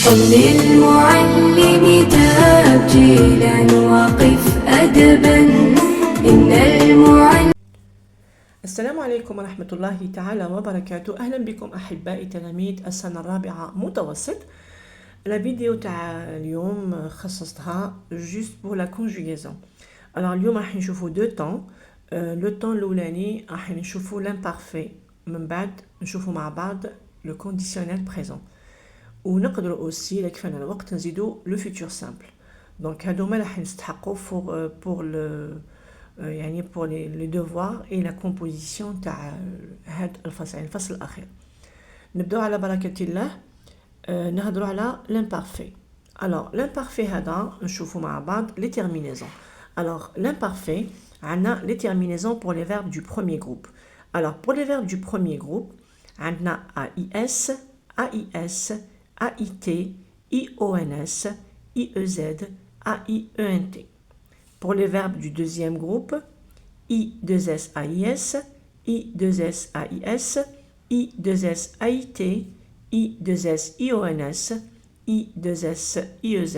قل للمعلم تبجيلا وقف أدبا إن المعلم. السلام عليكم ورحمة الله تعالى وبركاته. أهلا بكم أحبائي تلاميذ السنة الرابعة متوسط. الفيديو تاع اليوم خصصتها juste pour la conjugaison. Alors اليوم راح نشوفوا دو طون. لو طون الأولاني راح نشوفوا l'imparfait، من بعد نشوفوا مع بعض le conditionnel présent، ونقدروا اوسي كيف كان الوقت نزيدوا لو فيتور سامبل. دونك هادوما راح نستحقوا pour le يعني pour les devoirs et la composition تاع هاد الفصل، يعني الفصل الاخير. نبداو على بركه الله. نهضروا على l'imparfait. alors l'imparfait هذا نشوفوا مع بعض les terminaisons. alors l'imparfait عندنا les terminaisons pour les verbes du premier groupe. alors pour les verbes du premier groupe عندنا AIS, AIS, AIT, IONS, IEZ, AIENT. Pour les verbes du deuxième groupe, I2S AIS, I2S AIS, I2S AIT, I2S IONS, I2S IEZ,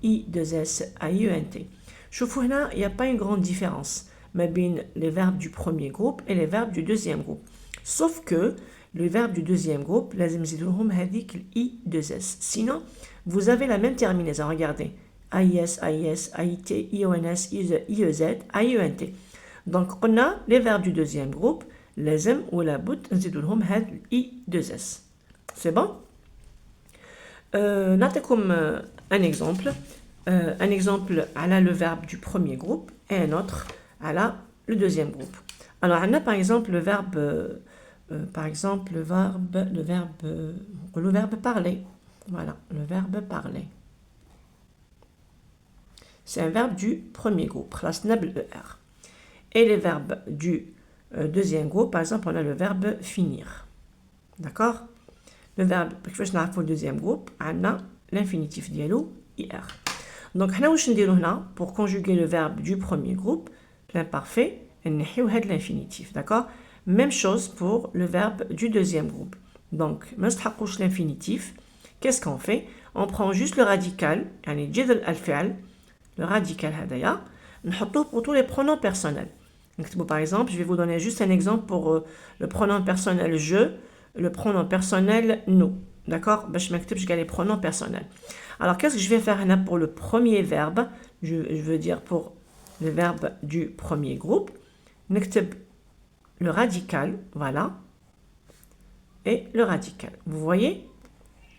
I2S AIENT. شوفوا هنا, il n'y a pas une grande différence ما بين les verbes du premier groupe et les verbes du deuxième groupe. Sauf que le verbe du deuxième groupe, لازم نزيدو لهم هذيك I2S. Sinon, vous avez la même terminaison. Regardez. AIS, AIS, AIT, IONS, IEZ, AIENT. Donc, on a les verbes du deuxième groupe. لازم ولا بد نزيدو لهم هاد I2S. C'est bon? نعطيكم un exemple. Un exemple على le verbe du premier groupe et un autre على le deuxième groupe. Alors, on a par exemple le verbe le verbe parler. Voilà, le verbe parler. C'est un verbe du premier groupe, ER. Et les verbes du deuxième groupe, par exemple, on a le verbe finir. D'accord? Le verbe, pour le deuxième groupe, on a l'infinitif dialo, IR. Donc, pour conjuguer le verbe du premier groupe, l'imparfait, on a l'infinitif. D'accord? Même chose pour le verbe du deuxième groupe. Donc, l'infinitif, qu'est-ce qu'on fait? On prend juste le radical, le radical hadaya, pour tous les pronoms personnels. Donc, par exemple, je vais vous donner juste un exemple pour le pronom personnel je, le pronom personnel nous. D'accord? Je les pronoms personnels. Alors, qu'est-ce que je vais faire là pour le premier verbe? Je veux dire pour le verbe du premier groupe. Le radical, voilà, et le radical. Vous voyez?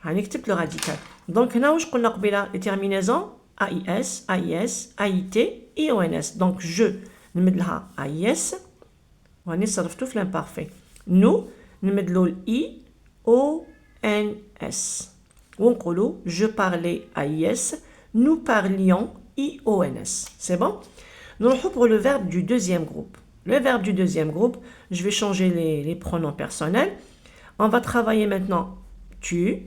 Le radical. Donc, là où je connais les terminaisons AIS, AIS, AIT, IONS. Donc, je, nous mettons AIS, on est sur tout l'imparfait. Nous, nous mettons IONS. On dit, je parlais AIS, nous parlions IONS. C'est bon? Nous allons pour le verbe du deuxième groupe. Le verbe du deuxième groupe, je vais changer les pronoms personnels. On va travailler maintenant tu,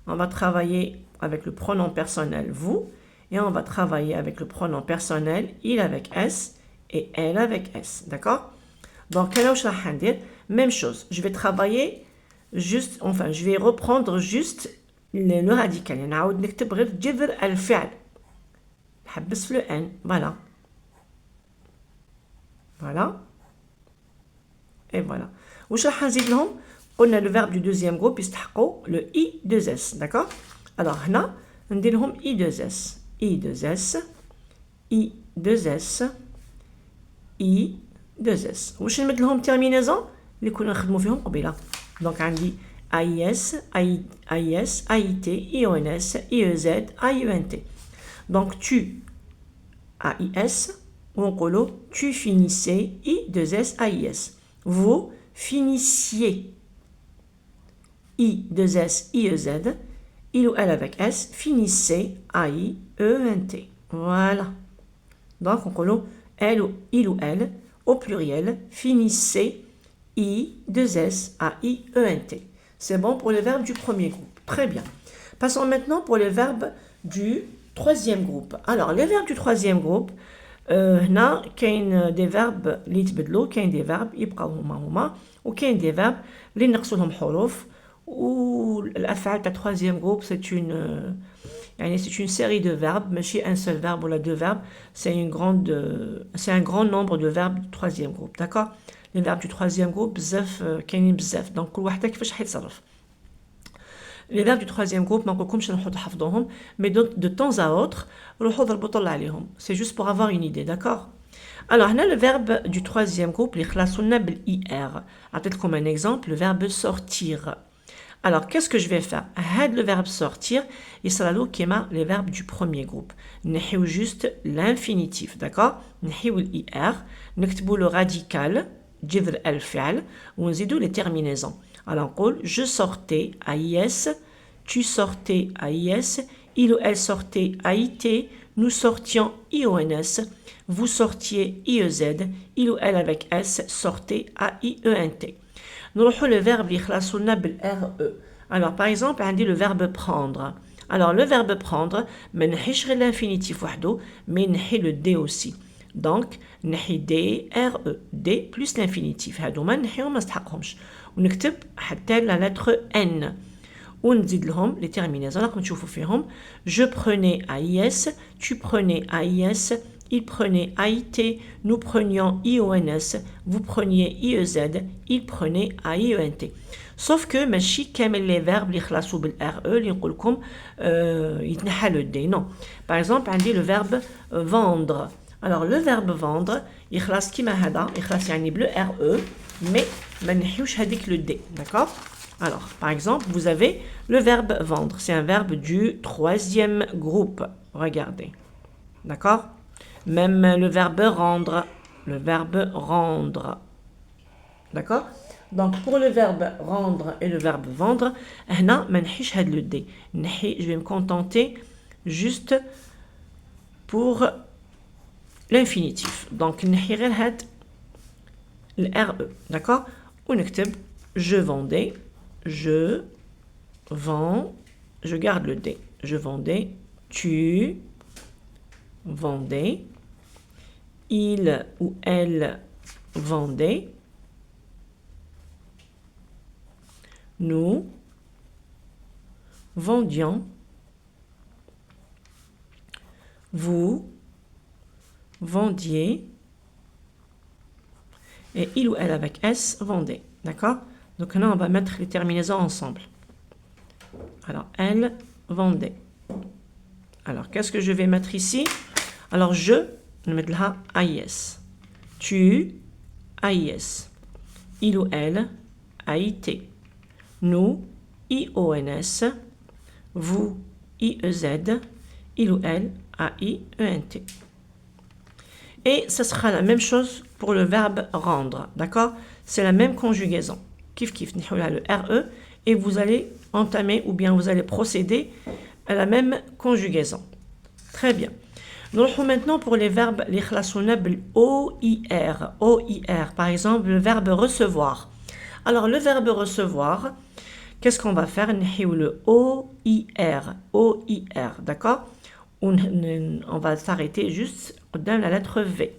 on va travailler avec le pronom personnel vous, et on va travailler avec le pronom personnel il avec S et elle avec S. D'accord? Donc, même chose. Je vais travailler juste, enfin, je vais reprendre juste le radical. le N. Voilà. Voilà. Et voilà. On a le verbe du deuxième groupe, le I2S. D'accord? Alors, là, on dit I2S. I2S. I2S. I2S. Où je mets le terminaison? Les couleurs que nous avons. Donc, on dit AIS, AIS, AIT, IONS, IEZ, AIENT. Donc, tu, AIS, tu finissais I2S, AIS. Vous finissiez I2S, IEZ, il ou elle avec S, finissez AIENT. Voilà. Donc, on dit elle ou il ou elle, au pluriel, finissez I2S, AIENT. C'est bon pour les verbes du premier groupe. Très bien. Passons maintenant pour les verbes du troisième groupe. Alors, les verbes du troisième groupe, هنا كاين دي فيرب اللي يتبدلوا، كاين دي فيرب يبقاو هما وكاين دي فيرب اللي نقصوا لهم حروف ou l'af'al de troisième groupe, c'est une série de verbes, mais un seul verbe ou là deux verbes, c'est un grand nombre de verbes du troisième groupe, d'accord? Les verbes du troisième groupe, bzaf, كاينين بزاف, donc كل واحدة كيفاش حيتصرف. Les verbes du troisième groupe, ما نقولكمش نروحوا تحفظوهم, mais de temps à autre, روحوا ضربوا طلع عليهم. C'est juste pour avoir une idée, d'accord? Alors, on a le verbe du troisième groupe, اللي خلاصولنا بالIR. أعطيتكم un exemple, le verbe sortir. Alors, qu'est-ce que je vais faire? Le verbe sortir, il sera là كيما les verbes du premier groupe. نحيو juste l'infinitif, d'accord? نحيو الIR, نكتبوا le radical, جذر الفعل, ونزيدوا les terminaisons. Alors, on dit je sortais AIS, tu sortais AIS, il ou elle sortait AIT, nous sortions IONS, vous sortiez IEZ, il ou elle avec S sortait AIENT. Nous avons le verbe RE. Alors, par exemple, on dit le verbe prendre. Alors, le verbe prendre, mais on l'infinitif wahdo, mais on le D aussi. Donc, on D, RE, D plus l'infinitif. هادوما نحيهم ما نستحقهمش. ونكتب حتى la lettre N. ونزيد لهم les terminaisons. راكم تشوفوا فيهم. Je prenais AIS, tu prenais AIS, il prenait AIT, nous prenions IONS, vous preniez IEZ, il prenait AIENT. Sauf que ماشي كامل les verbes اللي خلاصوا بالRE اللي نقول لكم يتنحى le D. Non. Par exemple, on dit le verbe vendre. Alors, le verbe vendre, il خلاص كيما هذا, il خلاص يعني bleu RE, mais ما نحيوش هذيك le D, d'accord? Alors, par exemple, vous avez le verbe vendre. C'est un verbe du troisième groupe. Regardez. D'accord? Même le verbe rendre. Le verbe rendre. D'accord? Donc, pour le verbe rendre et le verbe vendre, هنا ما نحيش هاد le D. Je vais me contenter juste pour l'infinitif. Donc, نحي غير هاد le RE. D'accord? ونكتب je vendais. Je vends, je garde le D. Je vendais, tu vendais, il ou elle vendait, nous vendions, vous vendiez, et il ou elle avec S vendait. D'accord? Donc là, on va mettre les terminaisons ensemble. Alors, elle vendait. Alors, qu'est-ce que je vais mettre ici? Alors, je vais mettre là AIS. Tu, AIS. Il ou elle, AIT. Nous, IONS. Vous, IEZ. Il ou elle, AIENT. Et ce sera la même chose pour le verbe rendre. D'accord? C'est la même conjugaison. Kif kif, le RE, et vous allez entamer ou bien vous allez procéder à la même conjugaison. Très bien. Nous allons maintenant pour les verbes les khlasounables OIR. OIR, par exemple, le verbe recevoir. Alors, le verbe recevoir, qu'est-ce qu'on va faire? Le OIR. OIR, d'accord? On va s'arrêter juste dans la lettre V.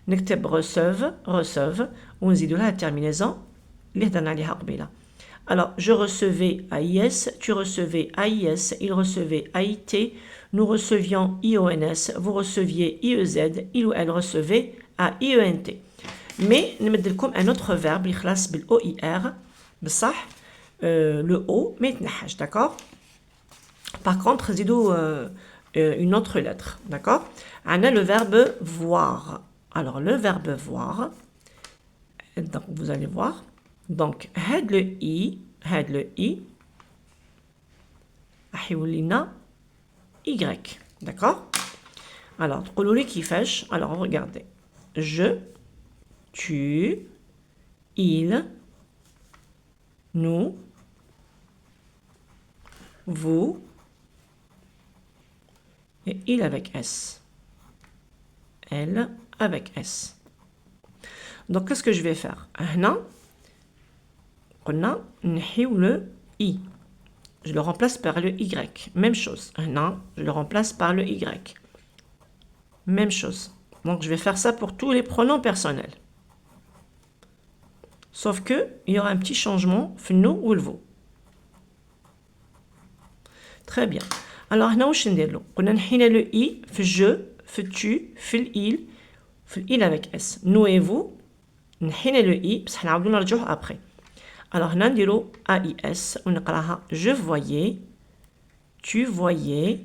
نكتب receive, on dit de la terminaison. Alors, je recevais AIS, tu recevais AIS, il recevait AIT, nous recevions IONS, vous receviez IEZ, il ou elle recevait AIENT. Mais nous mettons un autre verbe, il classe bil OIR, le O, mais d'accord? Par contre, zidou une autre lettre, d'accord? On a le verbe voir. Alors, le verbe voir, donc vous allez voir. Donc, had le I, ahiwlina Y, d'accord? Alors, tqoulouli kifash. Alors, regardez. Je, tu, il, nous, vous, et il avec S. Elle avec S. Donc, qu'est-ce que je vais faire? On a le I. Je le remplace par le Y. Même chose. Je le remplace par le Y. Même chose. Donc, je vais faire ça pour tous les pronoms personnels. Sauf que, il y aura un petit changement, fno ou le vo. Très bien. Alors هنا واش نديرلو؟ قلنا نحينا لو اي في جو في tu في الإيل في الإيل avec s. nous et vous نحينا لو اي بصح نعاودو نرجعوه ابخي. Alors هنا نديرو AIS ونقراها je voyais, tu voyais,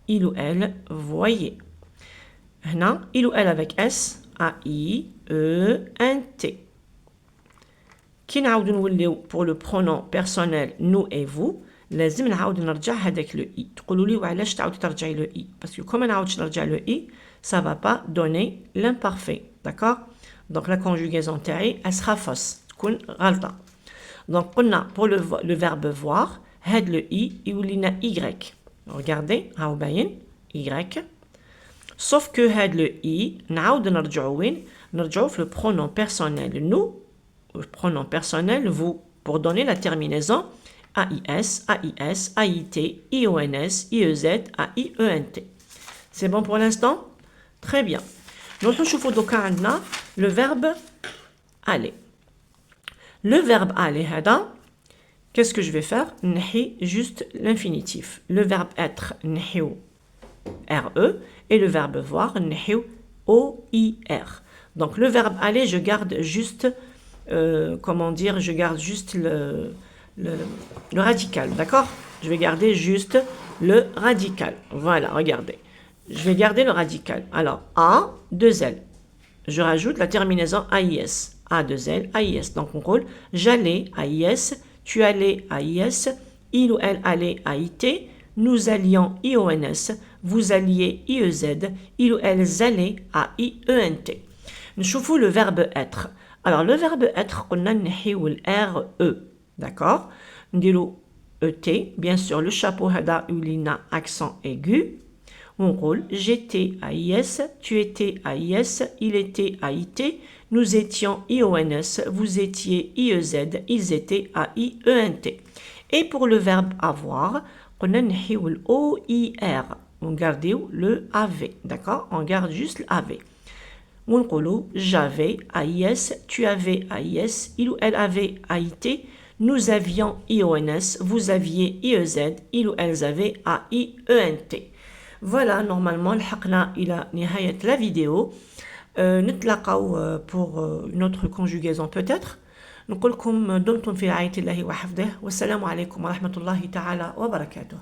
il ou elle voyait. هنا il ou elle avec s AI E N T. كي نعاودو نوليو pour le pronom personnel nous et vous لازم نعاود نرجع هذاك لو اي. تقولوا لي وعلاش تعاودي ترجعي لو اي؟ باسكو كوما نعاودش نرجع لو اي ça va pas donner l'imparfait, d'accord? Donc la conjugaison تاعي elle sera fausse, تكون غلطة. Donc قلنا pour le verbe voir هاد لو اي يولينا y. regardez هاو باين y. sauf que هاد لو اي نعاود نرجعو وين؟ نرجعو في le pronom personnel nous, le pronom personnel vous, pour donner la terminaison AIS, AIS, AIT, IONS, IEZ, AIENT. C'est bon pour l'instant? Très bien. Donc, on va voir le verbe aller. Le verbe aller, qu'est-ce que je vais faire? N'hi juste l'infinitif. Le verbe être, n'hi RE, et le verbe voir, n'hi OIR. Donc, le verbe aller, je garde juste, comment dire, je garde juste le radical, d'accord? Je vais garder juste le radical. Voilà, regardez. Je vais garder le radical. Alors, A, 2L. Je rajoute la terminaison AIS. A, 2L, AIS. Donc, on roule. J'allais, AIS. Tu allais, AIS. Il ou elle allait, AIT. Nous allions, IONS. Vous alliez, IEZ. Il ou elles allaient, AIENT. Nous le verbe être. Alors, le verbe être, on a le RE. D'accord? Ndilo ET, bien sûr, le chapeau hada ulina accent aigu. On roule. J'étais AIS, tu étais AIS, il était AIT, nous étions IONS, vous étiez IEZ, ils étaient AIENT. Et pour le verbe avoir, on a le OIR. On garde le AV. D'accord? On garde juste le AV. On roule. J'avais AIS, tu avais AIS, il ou elle avait AIT. Nous avions IONS, vous aviez IEZ, il ou elles avaient AIENT. Voilà, normalement, لحقنا إلى نهاية la vidéo. نتلاقاو pour une autre conjugaison peut-être. نقول لكم دمتم في رعاية الله وحفظه والسلام عليكم ورحمة الله تعالى وبركاته.